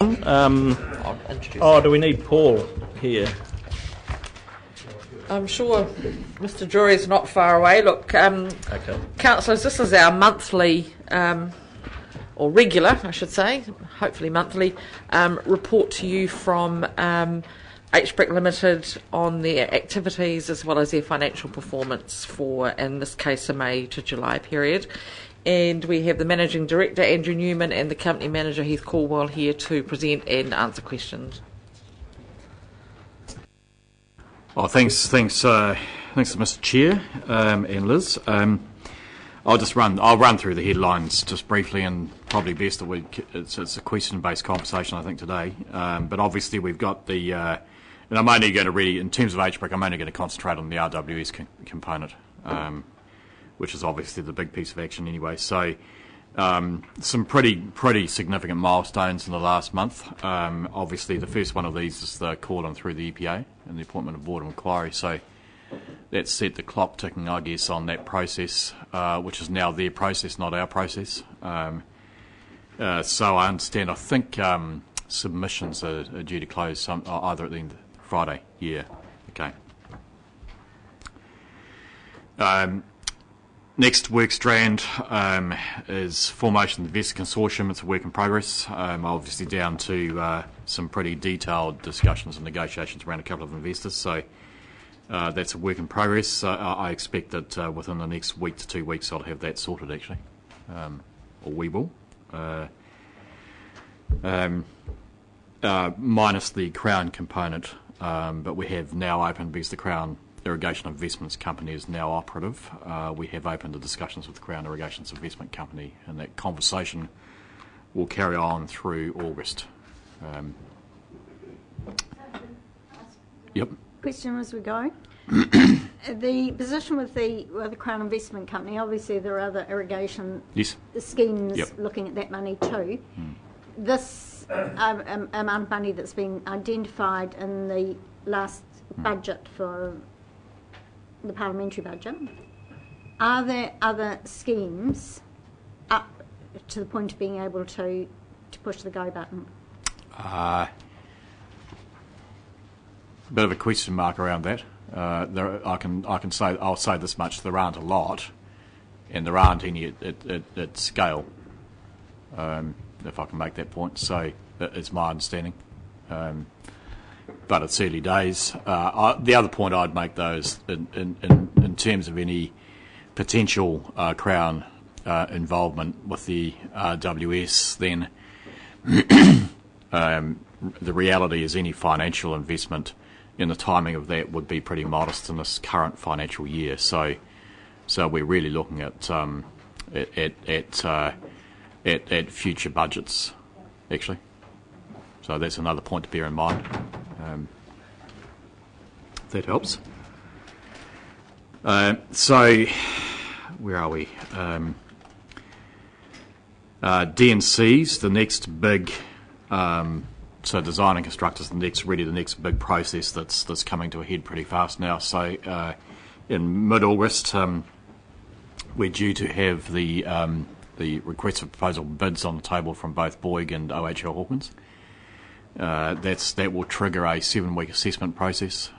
Do we need Paul here? I'm sure Mr. Jury's not far away. Look, Okay. councillors, this is our monthly, or regular, I should say, hopefully monthly, report to you from HBRC Limited on their activities as well as their financial performance for, in this case, a May to July period. And we have the Managing Director, Andrew Newman, and the Company Manager, Heath Caldwell, here to present and answer questions. Oh, thanks, Mr. Chair and Liz. I'll run through the headlines just briefly, and probably best that it's a question-based conversation, I think, today. But obviously we've got the, and I'm only going to really, in terms of HBRC, I'm only going to concentrate on the RWS component, which is obviously the big piece of action anyway. So some pretty significant milestones in the last month. Obviously the first one of these is the call on through the EPA and the appointment of Board of Inquiry. So that's set the clock ticking, I guess, on that process, which is now their process, not our process. So I understand, I think submissions are due to close either at the end of Friday. Yeah, okay. Next work strand is formation of the Investor Consortium. It's a work in progress, obviously down to some pretty detailed discussions and negotiations around a couple of investors. So that's a work in progress. I expect that within the next week to 2 weeks I'll have that sorted, actually, or we will. Minus the Crown component, but we have now opened, because the Crown Irrigation Investments Company is now operative. We have opened the discussions with the Crown Irrigation Investment Company, and that conversation will carry on through August. Yep. Question as we go. The position with the Crown Investment Company, obviously there are other irrigation schemes looking at that money too. This amount of money that's been identified in the last budget for the parliamentary budget, are there other schemes up to the point of being able to push the go button? Bit of a question mark around that. I'll say this much: there aren't a lot, and there aren't any at scale. If I can make that point, so it's my understanding. But it's early days. The other point I'd make, though, is in terms of any potential Crown involvement with the RWS, then the reality is any financial investment in the timing of that would be pretty modest in this current financial year. So we're really looking at future budgets, actually. So that's another point to bear in mind. That helps. So where are we? DNC's the next big. So design and construct is the next big process that's coming to a head pretty fast now. So in mid-August, we're due to have the request for proposal bids on the table from both Boyd and OHL Hawkins. That will trigger a 7-week assessment process,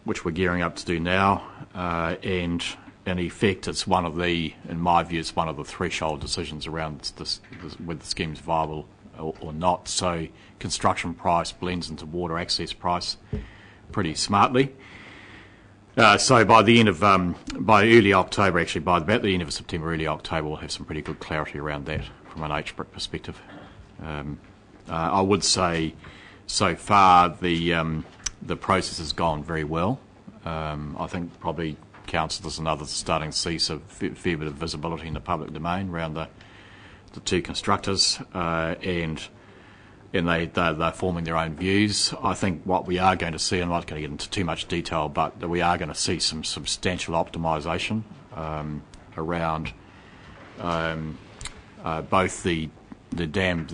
which we're gearing up to do now, and in effect, it's in my view, it's one of the threshold decisions around whether the scheme's viable or not. So construction price blends into water access price pretty smartly. So by the end of by early October, actually by about the end of September, early October, we'll have some pretty good clarity around that from an HBRC perspective. I would say so far the process has gone very well. I think probably councillors and others are starting to see some fair bit of visibility in the public domain around the two constructors, and they're forming their own views. I think what we are going to see, I'm not going to get into too much detail, but we are going to see some substantial optimisation around both the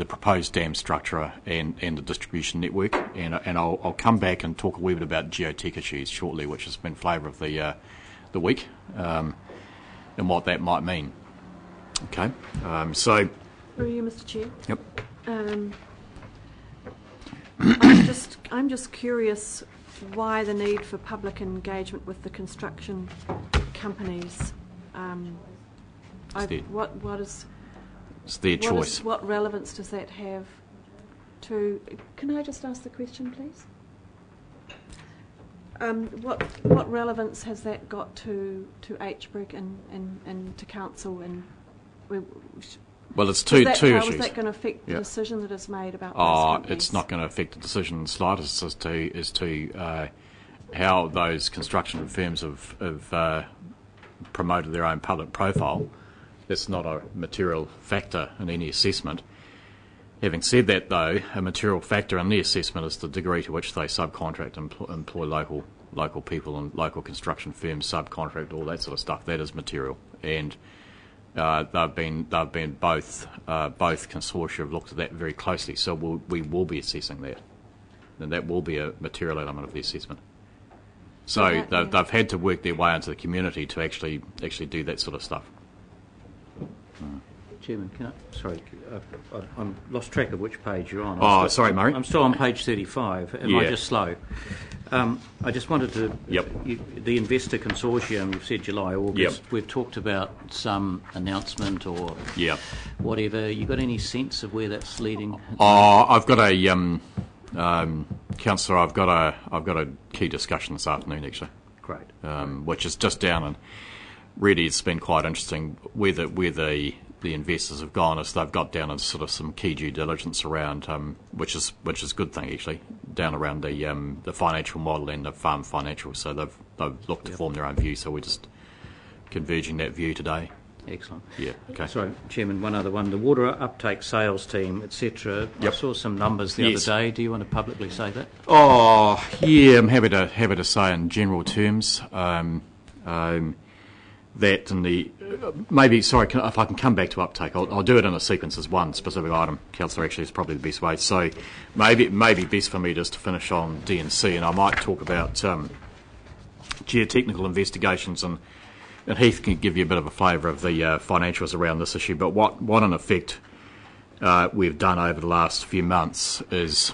proposed dam structure and the distribution network, and I'll come back and talk a wee bit about geotech issues shortly, which has been flavour of the week, and what that might mean. Okay, so. Through you, Mr. Chair. Yep. I'm just curious why the need for public engagement with the construction companies. It's their choice. What relevance does that have to? Can I just ask the question, please? What relevance has that got to HBRC and to council and? Well, it's two issues. How is that going to affect the decision that is made about those companies? It's not going to affect the decision in the slightest as to how those construction firms have promoted their own public profile. That's not a material factor in any assessment. Having said that, though, a material factor in the assessment is the degree to which they subcontract and employ local people, and local construction firms subcontract, all that sort of stuff. That is material, and they've been both consortia have looked at that very closely. So we will be assessing that, and that will be a material element of the assessment. So they've had to work their way into the community to actually do that sort of stuff. Chairman, I'm lost track of which page you're on. Sorry, Murray. I'm still on page 35. Am I just slow? I just wanted to... the investor consortium, you've said July, August. We've talked about some announcement or whatever. You got any sense of where that's leading? I've got a... Councillor, I've got a key discussion this afternoon, actually. Great. Which is just down, and really it's been quite interesting where the investors have gone is they've got down and sort of some key due diligence around, which is a good thing actually, down around the financial model and the farm financial. So they've looked to form their own view. So we're just converging that view today. Excellent. Yeah. Okay. Sorry, Chairman. One other one. The water uptake sales team, etc. I saw some numbers the other day. Do you want to publicly say that? Oh, yeah. I'm happy to say in general terms. That and the if I can come back to uptake, I'll do it in a sequence as one specific item. Councillor, actually is probably the best way. So maybe it may be best for me just to finish on D&C, and I might talk about geotechnical investigations, and Heath can give you a bit of a flavour of the financials around this issue. But what in effect we've done over the last few months is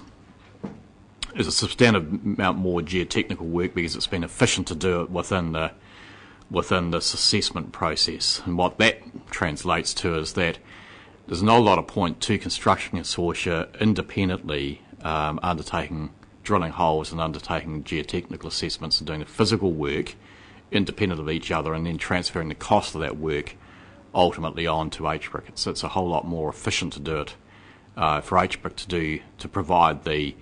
a substantive amount more geotechnical work, because it's been efficient to do it within this assessment process. And what that translates to is that there's not a lot of point to construction consortia independently undertaking drilling holes and undertaking geotechnical assessments and doing the physical work independent of each other, and then transferring the cost of that work ultimately on to HBRC. So it's a whole lot more efficient to do it for HBRC to provide the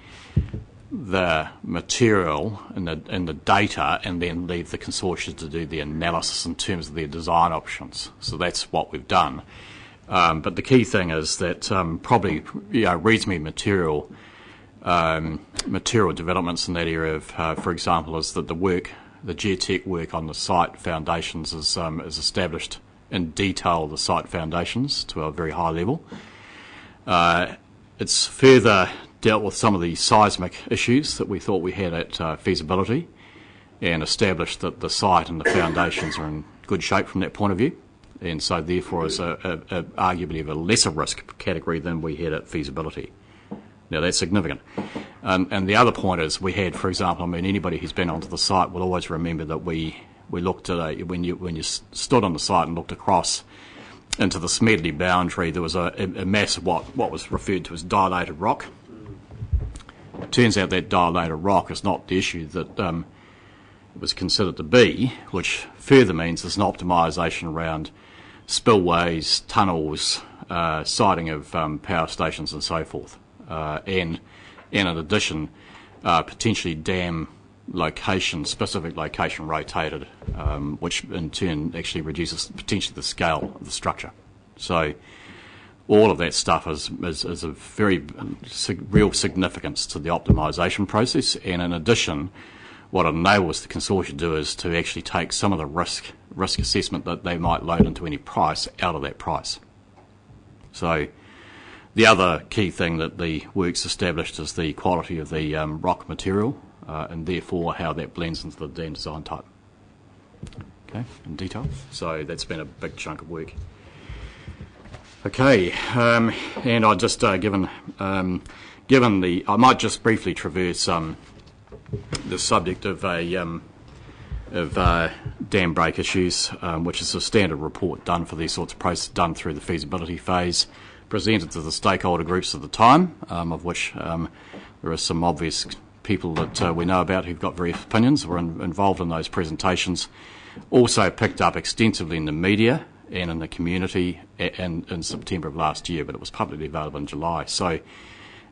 material and the data, and then leave the consortia to do the analysis in terms of their design options. So that's what we've done. But the key thing is that probably reasonably material developments in that area of, for example, is that the geotech work on the site foundations is established in detail the site foundations to a very high level. It's further dealt with some of the seismic issues that we thought we had at feasibility, and established that the site and the foundations are in good shape from that point of view, and so therefore is arguably of a lesser risk category than we had at feasibility. Now that's significant. And the other point is we had, for example, anybody who's been onto the site will always remember that we looked at when you stood on the site and looked across into the Smedley boundary, there was a mass of what was referred to as dilated rock. It turns out that dilated rock is not the issue that it was considered to be, which further means there's an optimisation around spillways, tunnels, siting of power stations and so forth. And in addition, potentially dam location, specific location rotated, which in turn actually reduces potentially the scale of the structure. So all of that stuff is of very real significance to the optimisation process, and in addition, what it enables the consortium to do is to actually take some of the risk assessment that they might load into any price out of that price. So the other key thing that the work's established is the quality of the rock material, and therefore how that blends into the dam design type. Okay, in detail. So that's been a big chunk of work. Okay, and I just given the, I might just briefly traverse the subject of dam break issues, which is a standard report done for these sorts of processes, done through the feasibility phase, presented to the stakeholder groups at the time, of which there are some obvious people that we know about who've got various opinions, were involved in those presentations. Also picked up extensively in the media and in the community in September of last year, but it was publicly available in July. So,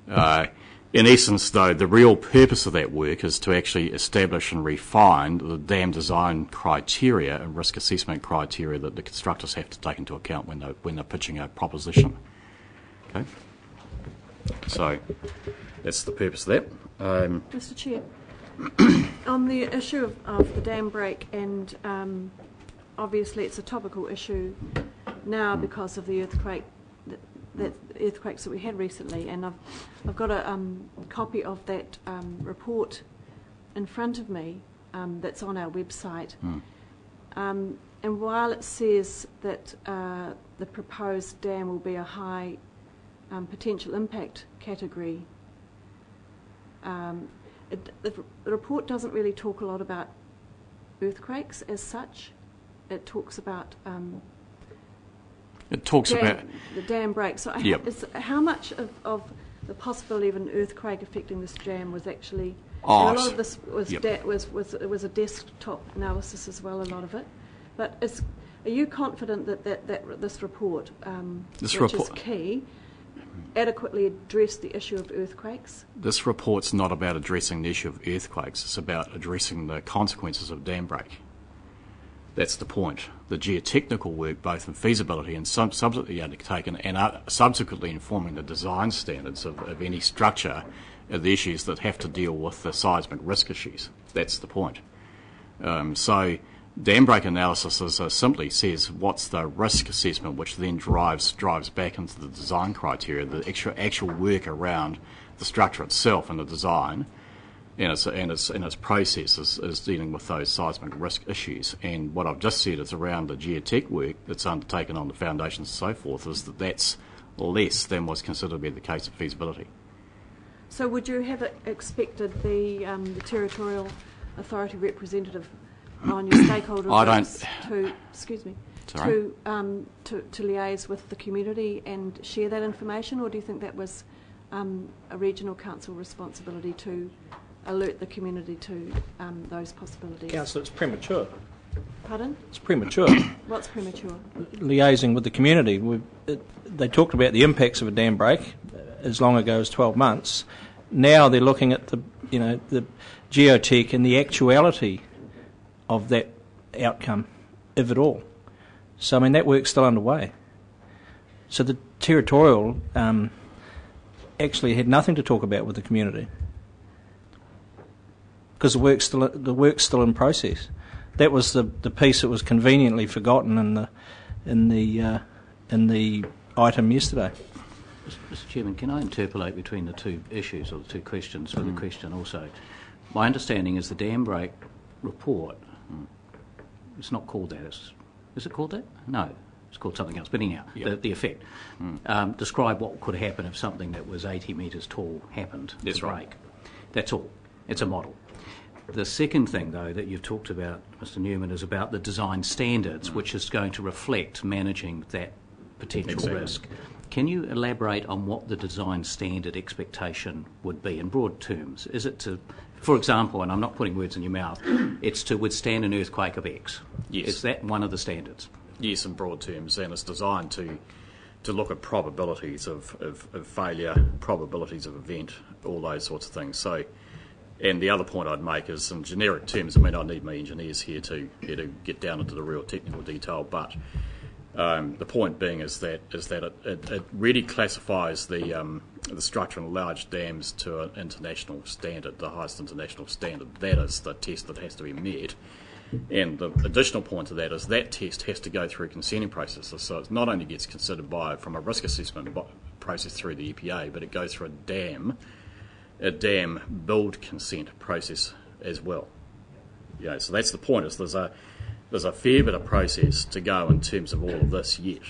in essence, though, the real purpose of that work is to actually establish and refine the dam design criteria and risk assessment criteria that the constructors have to take into account when they're pitching a proposition. Okay, so that's the purpose of that. Mr. Chair, on the issue of the dam break, and obviously it's a topical issue now because of the earthquakes that we had recently, and I've got a copy of that report in front of me that's on our website. And while it says that the proposed dam will be a high potential impact category, the report doesn't really talk a lot about earthquakes as such. It talks about the dam break. So how much of the possibility of an earthquake affecting this dam was actually... a lot of this was it was a desktop analysis as well, a lot of it. But are you confident that this report, which is key, adequately addressed the issue of earthquakes? This report's not about addressing the issue of earthquakes. It's about addressing the consequences of dam break. That's the point. The geotechnical work, both in feasibility and subsequently undertaken, and subsequently informing the design standards of any structure, are the issues that have to deal with the seismic risk issues. That's the point. So dam break analysis simply says what's the risk assessment, which then drives back into the design criteria, the actual work around the structure itself and the design. And its process is dealing with those seismic risk issues. And what I've just said is around the geotech work that's undertaken on the foundations and so forth, is that's less than was considered to be the case of feasibility. So would you have expected the territorial authority representative on your stakeholder groups to liaise with the community and share that information, or do you think that was a regional council responsibility to alert the community to those possibilities? Councillor, it's premature. Pardon? It's premature. What's premature? Liaising with the community. They talked about the impacts of a dam break as long ago as 12 months. Now they're looking at the geotech and the actuality of that outcome, if at all. So, I mean, that work's still underway. So the territorial actually had nothing to talk about with the community, because the work's still in process. That was the piece that was conveniently forgotten in the item yesterday. Mr. Chairman, can I interpolate between the two issues, or the two questions, for the question also? My understanding is the dam break report, it's not called that. Is it called that? No, it's called something else. But anyhow, the effect. Describe what could happen if something that was 80 metres tall happened. That's right. Break. That's all. It's a model. The second thing, though, that you've talked about, Mr. Newman, is about the design standards, which is going to reflect managing that potential risk. Can you elaborate on what the design standard expectation would be in broad terms? Is it to, for example, and I'm not putting words in your mouth, it's to withstand an earthquake of X? Yes. Is that one of the standards? Yes, in broad terms, and it's designed to look at probabilities of failure, probabilities of event, all those sorts of things. So, and the other point I'd make is, in generic terms, I mean, I need my engineers here to get down into the real technical detail, but the point being is that it really classifies the structure in large dams to an international standard, the highest international standard. That is the test that has to be met. And the additional point to that is that test has to go through consenting processes. So it not only gets considered from a risk assessment process through the EPA, but it goes through a dam build consent process as well. So that's the point. Is there's a fair bit of process to go in terms of all of this yet.